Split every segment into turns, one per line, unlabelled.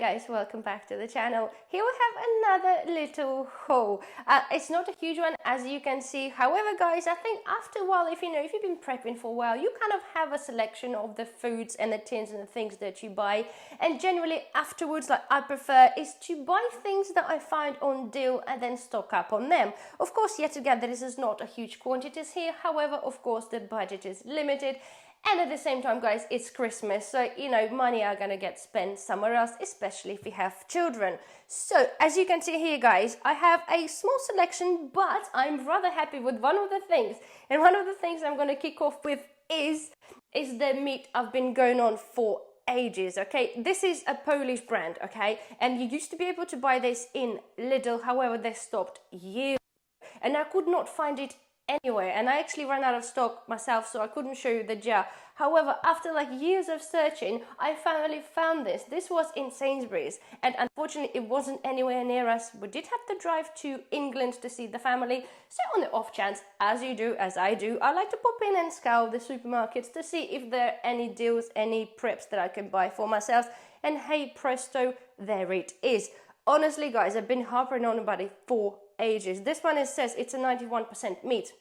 guys, welcome back to the channel. Here we have another little haul. It's not a huge one, as you can see. However, guys, I think after a while, if you've been prepping for a while, you kind of have a selection of the foods and the tins and the things that you buy. And generally afterwards, like I prefer, is to buy things that I find on deal and then stock up on them. Of course, yet again, this is not a huge quantities here. However, of course, the budget is limited. And at the same time, guys, it's Christmas, so, money are gonna get spent somewhere else, especially if you have children. So, as you can see here, guys, I have a small selection, but I'm rather happy with one of the things. And one of the things I'm gonna kick off with is the meat I've been going on for ages, okay? This is a Polish brand, okay? And you used to be able to buy this in Lidl, however, they stopped years ago. And I could not find it anywhere, and I actually ran out of stock myself, so I couldn't show you the jar. However, after like years of searching, I finally found this. This was in Sainsbury's, and unfortunately it wasn't anywhere near us. We did have to drive to England to see the family, so on the off chance, as you do, as I do, I like to pop in and scour the supermarkets to see if there are any deals, any preps that I can buy for myself, and hey presto, there it is. Honestly, guys, I've been harping on about it for ages. This one says it's a 91% meat.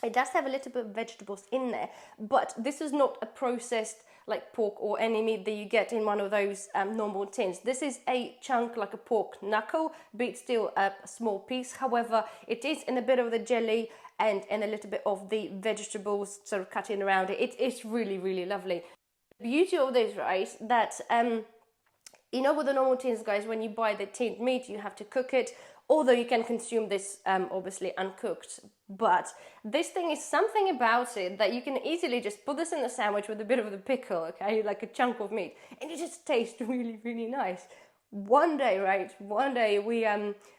It does have a little bit of vegetables in there, but this is not a processed like pork or any meat that you get in one of those normal tins. This is a chunk, like a pork knuckle, but it's still a small piece. However, it is in a bit of the jelly and a little bit of the vegetables sort of cutting around it. It is really, really lovely. The beauty of this, right, that with the normal tins, guys, when you buy the tinned meat, you have to cook it, although you can consume this obviously uncooked. But this thing is something about it that you can easily just put this in a sandwich with a bit of the pickle, okay, like a chunk of meat, and it just tastes really, really nice. One day we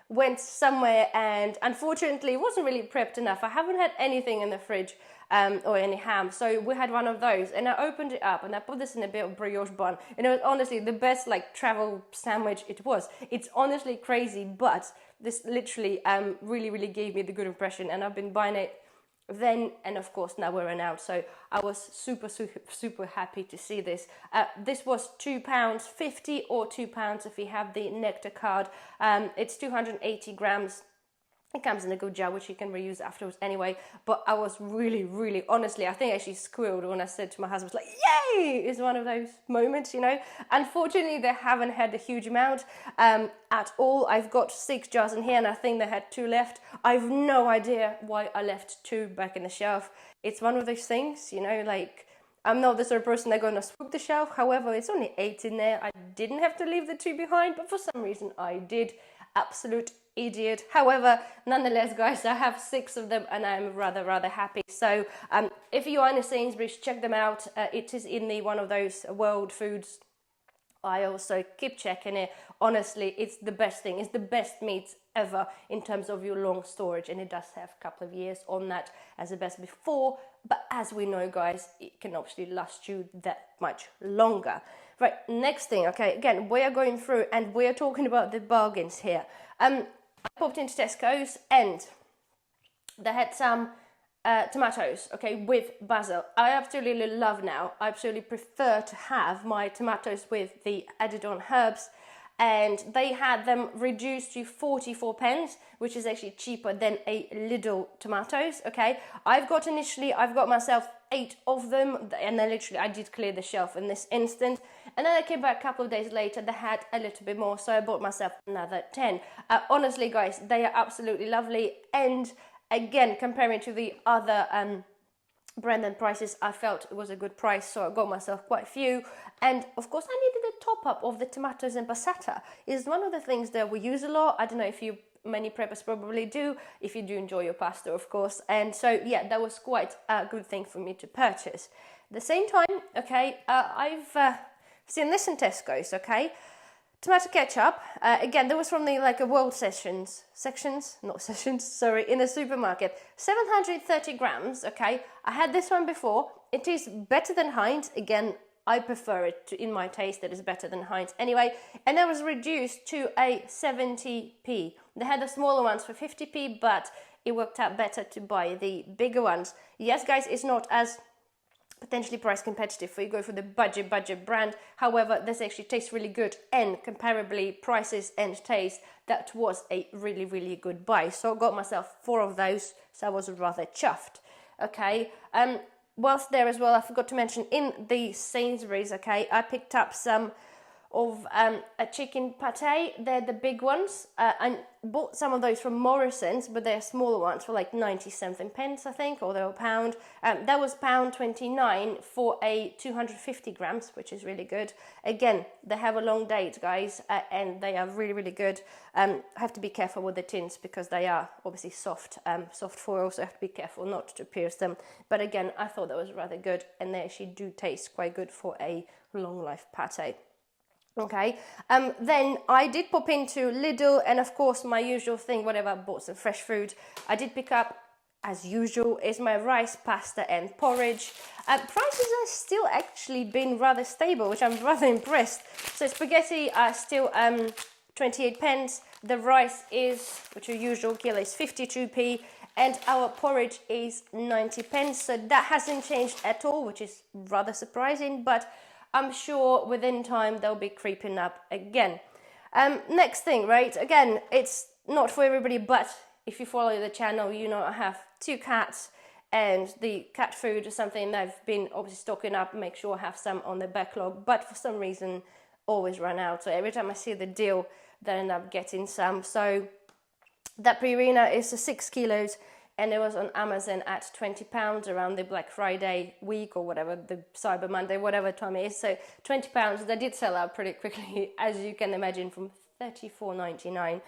went somewhere, and unfortunately it wasn't really prepped enough. I haven't had anything in the fridge or any ham, so we had one of those, and I opened it up and I put this in a bit of brioche bun, and it was honestly the best like travel sandwich it was. It's honestly crazy, but this literally really, really gave me the good impression, and I've been buying it then, and of course now we're out, so I was super happy to see this. This was £2.50 or £2 if you have the Nectar card. It's 280 grams. It comes in a good jar, which you can reuse afterwards anyway. But I was really, honestly, I think I actually squealed when I said to my husband, like, yay! It's one of those moments, Unfortunately, they haven't had a huge amount at all. I've got 6 jars in here, and I think they had 2 left. I've no idea why I left 2 back in the shelf. It's one of those things, like, I'm not the sort of person that's going to swoop the shelf. However, it's only 8 in there. I didn't have to leave the 2 behind, but for some reason I did. Absolute idiot. However, nonetheless, guys, I have 6 of them, and I'm rather happy. So if you are in Sainsbury's, check them out. It is in one of those World Foods aisles, so keep checking it. Honestly, it's the best thing. It's the best meat ever in terms of your long storage, and it does have a couple of years on that as the best before, but as we know, guys, it can obviously last you that much longer. Right, next thing, okay, again, we are going through and we are talking about the bargains here. I popped into Tesco's and they had some tomatoes, okay, with basil. I absolutely love now. I absolutely prefer to have my tomatoes with the added on herbs, and they had them reduced to 44p, which is actually cheaper than a Lidl tomatoes, okay. I've got myself 8 of them, and then literally I did clear the shelf in this instant, and then I came back a couple of days later, they had a little bit more, so I bought myself another 10. Honestly, guys, they are absolutely lovely, and again, comparing to the other brand and prices, I felt it was a good price, so I got myself quite a few. And of course, I needed a top up of the tomatoes and passata. It's one of the things that we use a lot. I don't know if many preppers probably do, if you do enjoy your pasta, of course. And so, yeah, that was quite a good thing for me to purchase. At the same time, okay, I've seen this in Tesco's, okay. Tomato ketchup, again, that was from the world sections, in a supermarket. 730 grams, okay. I had this one before. It is better than Heinz. Again, I prefer it in my taste. It is better than Heinz anyway. And that was reduced to a 70p. They had the smaller ones for 50p, but it worked out better to buy the bigger ones. Yes, guys, it's not as potentially price competitive for you go for the budget brand. However, this actually tastes really good, and comparably prices and taste, that was a really good buy. So I got myself 4 of those, so I was rather chuffed. Okay, whilst there as well, I forgot to mention in the Sainsbury's, okay, I picked up some of a chicken pate. They're the big ones. I bought some of those from Morrison's, but they're smaller ones for like 90 something pence, I think, or they're a pound. That was £1.29 for a 250 grams, which is really good. Again, they have a long date, guys, and they are really good. I have to be careful with the tins because they are obviously soft foil, so I have to be careful not to pierce them. But again, I thought that was rather good, and they actually do taste quite good for a long life pate. Okay, then I did pop into Lidl, and of course my usual thing, whatever, I bought some fresh food. I did pick up, as usual, is my rice, pasta and porridge. Prices are still actually been rather stable, which I'm rather impressed. So spaghetti are still 28 pence, the rice is, which your usual kilo, is 52p, and our porridge is 90 pence. So that hasn't changed at all, which is rather surprising, but I'm sure within time they'll be creeping up again. Next thing, right? Again, it's not for everybody, but if you follow the channel, you know I have 2 cats, and the cat food is something that I've been obviously stocking up, make sure I have some on the backlog, but for some reason always run out. So every time I see the deal, then I end up getting some. So that Purina is 6 kilos, and it was on Amazon at £20 around the Black Friday week or whatever, the Cyber Monday, whatever time it is. So £20, they did sell out pretty quickly, as you can imagine, from $34.99.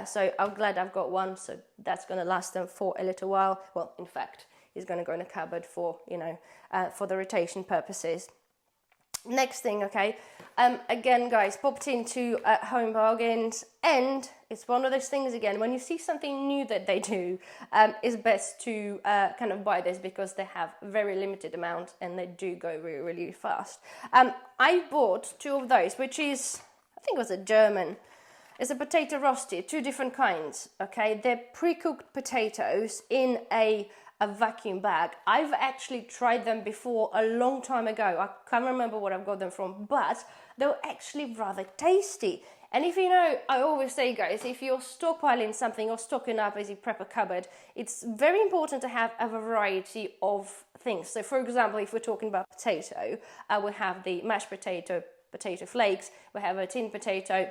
So I'm glad I've got one, so that's going to last them for a little while. Well, in fact, it's going to go in a cupboard for, for the rotation purposes. Next thing, okay, again, guys, popped into Home Bargains, and it's one of those things, again, when you see something new that they do, it's best to kind of buy this, because they have very limited amount and they do go really fast. I bought 2 of those, which is, I think it was a German. It's a potato roasted, 2 different kinds, okay? They're pre-cooked potatoes in a vacuum bag. I've actually tried them before a long time ago. I can't remember what I've got them from, but they were actually rather tasty. And if you know, I always say, guys, if you're stockpiling something or stocking up as you prep a cupboard, it's very important to have a variety of things. So for example, if we're talking about potato, we have the mashed potato flakes, we have a tin potato,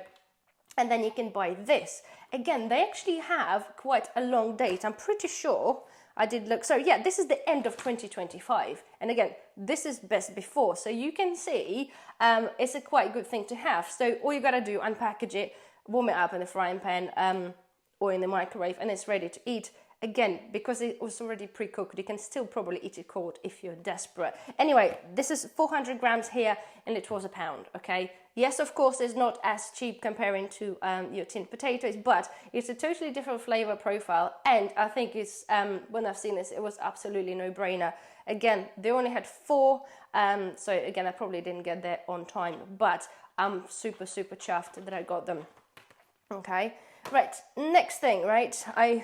and then you can buy this. Again, they actually have quite a long date. I'm pretty sure I did look. So yeah, this is the end of 2025. And again, this is best before. So you can see it's a quite good thing to have. So all you got to do, unpackage it, warm it up in the frying pan or in the microwave, and it's ready to eat. Again, because it was already pre-cooked, you can still probably eat it cold if you're desperate. Anyway, this is 400 grams here, and it was £1, okay? Yes, of course, it's not as cheap comparing to your tinned potatoes, but it's a totally different flavor profile, and I think it's, when I've seen this, it was absolutely no-brainer. Again, they only had 4, so again, I probably didn't get there on time, but I'm super chuffed that I got them, okay? Right, next thing, right,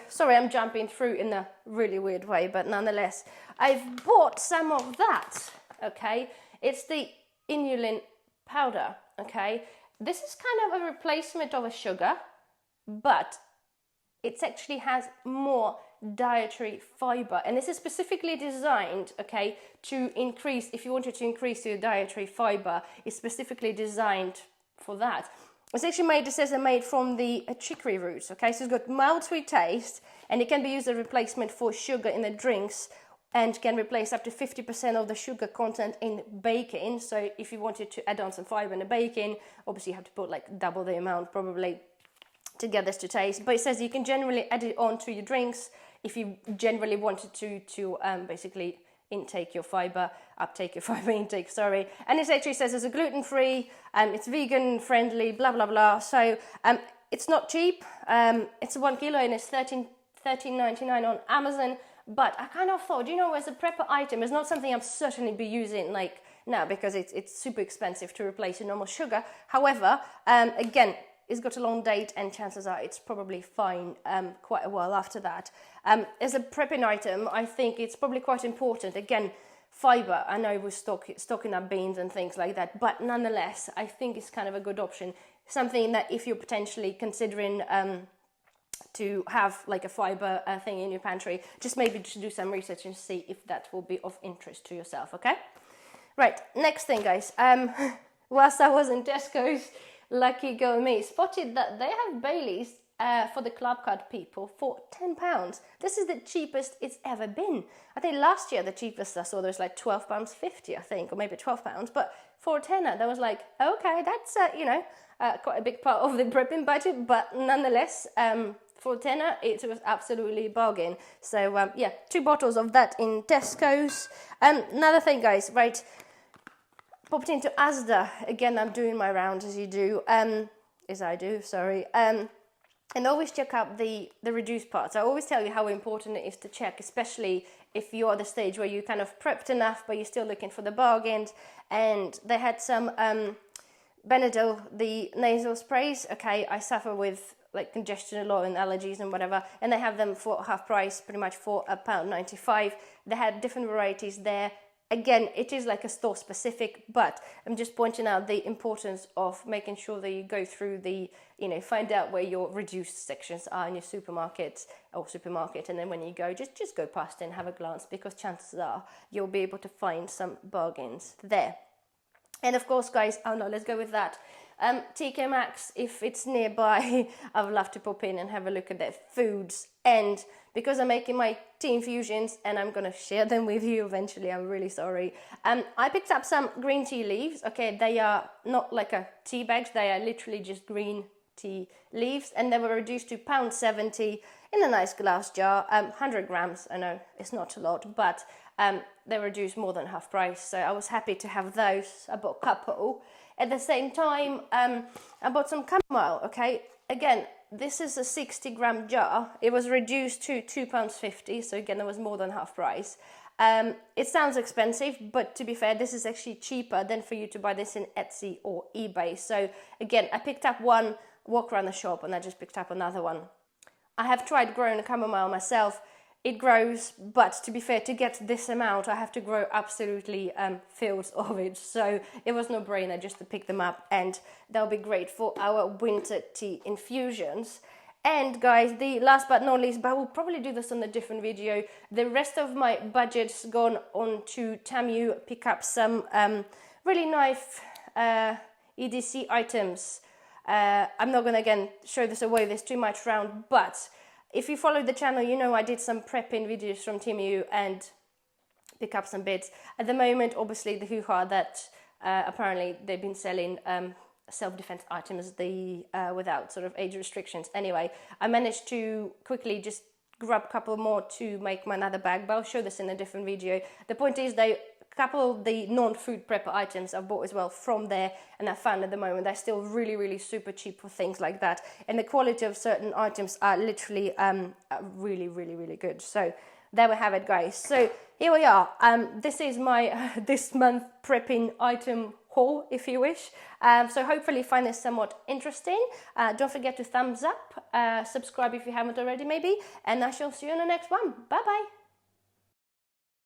sorry I'm jumping through in a really weird way, but nonetheless, I've bought some of that, okay? It's the Inulin powder, okay? This is kind of a replacement of a sugar, but it actually has more dietary fiber, and this is specifically designed, okay, to increase, if you wanted to increase your dietary fiber, it's specifically designed for that. It's actually made, it says they're made from the chicory roots, okay? So it's got mild sweet taste, and it can be used as a replacement for sugar in the drinks, and can replace up to 50% of the sugar content in baking. So if you wanted to add on some fiber in the baking, obviously you have to put like double the amount probably to get this to taste. But it says you can generally add it on to your drinks if you generally wanted to basically uptake your fiber intake, sorry. And it actually says it's a gluten-free, it's vegan friendly, blah blah blah. So it's not cheap. It's 1 kilo and it's $13.99 on Amazon. But I kind of thought, as a prepper item, it's not something I'm certainly be using like now, because it's super expensive to replace your normal sugar. However, again, it's got a long date, and chances are it's probably fine quite a while after that. As a prepping item, I think it's probably quite important, again, fiber. I know we're stocking up beans and things like that, but nonetheless, I think it's kind of a good option. Something that if you're potentially considering to have like a fiber thing in your pantry, just maybe just do some research and see if that will be of interest to yourself, okay? Right, next thing, guys. Whilst I was in Tesco's, lucky go me, spotted that they have Baileys for the Club Card people for £10. This is the cheapest it's ever been. I think last year the cheapest I saw there was like £12.50, I think, or maybe £12. But for a tenner, that was like, okay, that's quite a big part of the prepping budget. But nonetheless, for a tenner, it was absolutely a bargain. So yeah, 2 bottles of that in Tesco's. Another thing, guys, right? Popped into Asda again. I'm doing my rounds as you do, and always check out the reduced parts. I always tell you how important it is to check, especially if you're at the stage where you kind of prepped enough, but you're still looking for the bargains. And they had some Benadryl, the nasal sprays. Okay, I suffer with like congestion a lot and allergies and whatever, and they have them for half price, pretty much for £1.95. They had different varieties there. Again, it is like a store specific, but I'm just pointing out the importance of making sure that you go through the, find out where your reduced sections are in your supermarket, and then when you go, just go past and have a glance, because chances are you'll be able to find some bargains there. And of course, guys, let's go with that. TK Maxx, if it's nearby, I would love to pop in and have a look at their foods. And because I'm making my tea infusions and I'm going to share them with you eventually, I'm really sorry. I picked up some green tea leaves. Okay, they are not like a tea bags. They are literally just green tea leaves. And they were reduced to £1.70 in a nice glass jar. 100 grams, I know it's not a lot, but they reduced more than half price. So I was happy to have those. I bought a couple. At the same time, I bought some chamomile, okay? Again, this is a 60-gram jar. It was reduced to £2.50, so again, it was more than half price. It sounds expensive, but to be fair, this is actually cheaper than for you to buy this in Etsy or eBay. So again, I picked up one, walked around the shop, and I just picked up another one. I have tried growing a chamomile myself. It grows, but to be fair, to get this amount, I have to grow absolutely fields of it. So it was no brainer just to pick them up, and they'll be great for our winter tea infusions. And guys, the last but not least, but we'll probably do this on a different video, the rest of my budget's gone on to Temu, pick up some really nice EDC items. I'm not going to, again, show this away, there's too much round, but if you follow the channel, you know I did some prepping videos from Temu and pick up some bits. At the moment, obviously, the hoo-ha that apparently they've been selling self-defense items without sort of age restrictions. Anyway, I managed to quickly just grab a couple more to make my another bag, but I'll show this in a different video. The point is, a couple of the non-food prepper items I've bought as well from there, and I found at the moment they're still really, really super cheap for things like that. And the quality of certain items are literally really, really, really good. So there we have it, guys. So here we are. This is my this month prepping item haul, if you wish. So hopefully you find this somewhat interesting. Don't forget to thumbs up, subscribe if you haven't already maybe, and I shall see you in the next one. Bye bye.